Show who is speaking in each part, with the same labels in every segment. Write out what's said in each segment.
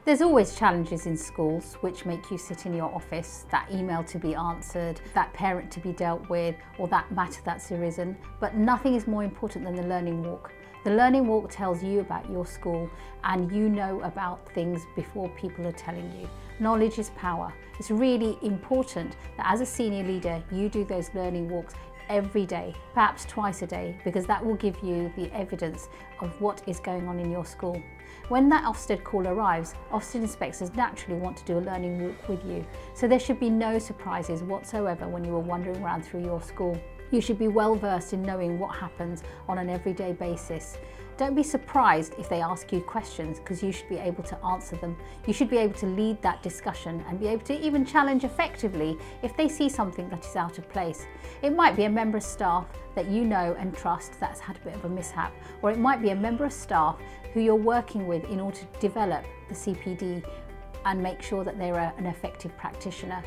Speaker 1: There's always challenges in schools which make you sit in your office, that email to be answered, that parent to be dealt with, or that matter that's arisen, but nothing is more important than the learning walk. The learning walk tells you about your school and you know about things before people are telling you. Knowledge is power. It's really important that as a senior leader you do those learning walks every day, perhaps twice a day, because that will give you the evidence of what is going on in your school. When that Ofsted call arrives, Ofsted inspectors naturally want to do a learning walk with you, so there should be no surprises whatsoever when you are wandering around through your school. You should be well versed in knowing what happens on an everyday basis. Don't be surprised if they ask you questions, because you should be able to answer them. You should be able to lead that discussion and be able to even challenge effectively if they see something that is out of place. It might be a member of staff that you know and trust that's had a bit of a mishap, or it might be a member of staff who you're working with in order to develop the CPD and make sure that they're an effective practitioner.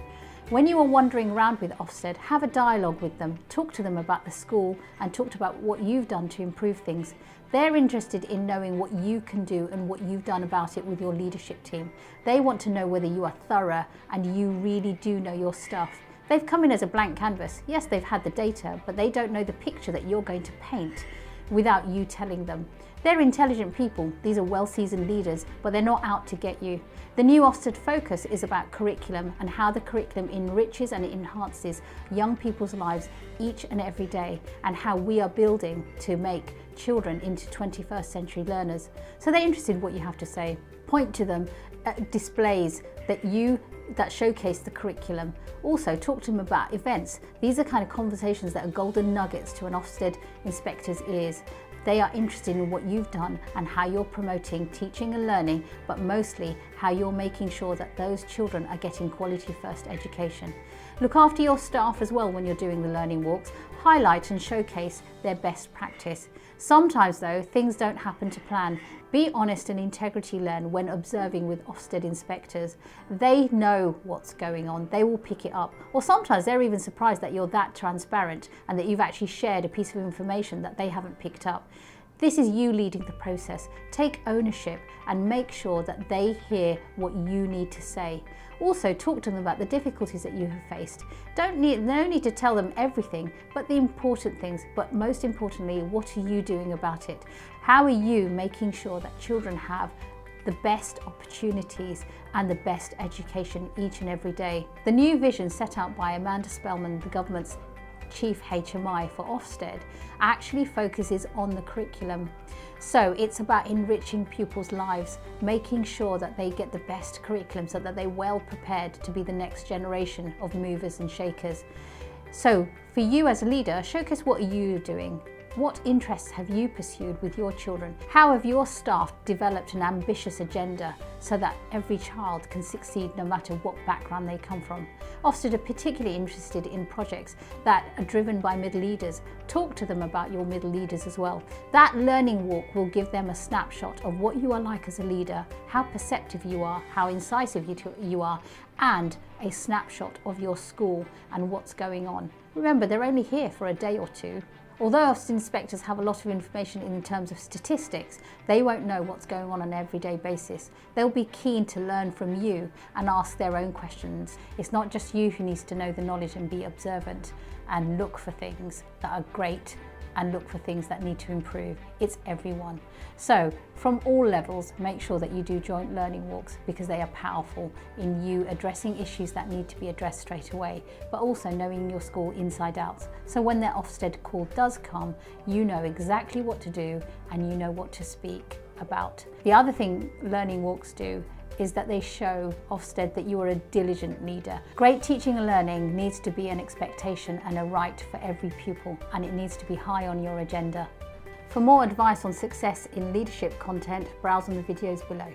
Speaker 1: When you are wandering around with Ofsted, have a dialogue with them, talk to them about the school and talk about what you've done to improve things. They're interested in knowing what you can do and what you've done about it with your leadership team. They want to know whether you are thorough and you really do know your stuff. They've come in as a blank canvas. Yes, they've had the data, but they don't know the picture that you're going to paint without you telling them. They're intelligent people. These are well-seasoned leaders, but they're not out to get you. The new Ofsted focus is about curriculum and how the curriculum enriches and enhances young people's lives each and every day, and how we are building to make children into 21st century learners. So they're interested in what you have to say. Point to them displays that showcase the curriculum. Also talk to them about events. These are kind of conversations that are golden nuggets to an Ofsted inspector's ears. They are interested in what you've done and how you're promoting teaching and learning, but mostly how you're making sure that those children are getting quality first education. Look after your staff as well when you're doing the learning walks. Highlight and showcase their best practice. Sometimes though, things don't happen to plan. Be honest and integrity learn when observing with Ofsted inspectors. They know what's going on, they will pick it up. Or sometimes they're even surprised that you're that transparent and that you've actually shared a piece of information that they haven't picked up. This is you leading the process. Take ownership and make sure that they hear what you need to say. Also talk to them about the difficulties that you have faced. No need to tell them everything, but the important things, but most importantly, what are you doing about it? How are you making sure that children have the best opportunities and the best education each and every day? The new vision set out by Amanda Spellman, the government's Chief HMI for Ofsted, actually focuses on the curriculum. So it's about enriching pupils' lives, making sure that they get the best curriculum so that they're well prepared to be the next generation of movers and shakers. So for you as a leader, showcase what are you doing. What interests have you pursued with your children? How have your staff developed an ambitious agenda so that every child can succeed no matter what background they come from? Ofsted are particularly interested in projects that are driven by middle leaders. Talk to them about your middle leaders as well. That learning walk will give them a snapshot of what you are like as a leader, how perceptive you are, how incisive you are, and a snapshot of your school and what's going on. Remember, they're only here for a day or two. Although Ofsted inspectors have a lot of information in terms of statistics, they won't know what's going on an everyday basis. They'll be keen to learn from you and ask their own questions. It's not just you who needs to know the knowledge and be observant and look for things that are great and look for things that need to improve. It's everyone. So from all levels, make sure that you do joint learning walks, because they are powerful in you addressing issues that need to be addressed straight away, but also knowing your school inside out. So when their Ofsted call does come, you know exactly what to do and you know what to speak about. The other thing learning walks do is that they show Ofsted that you are a diligent leader. Great teaching and learning needs to be an expectation and a right for every pupil, and it needs to be high on your agenda. For more advice on success in leadership content, browse on the videos below.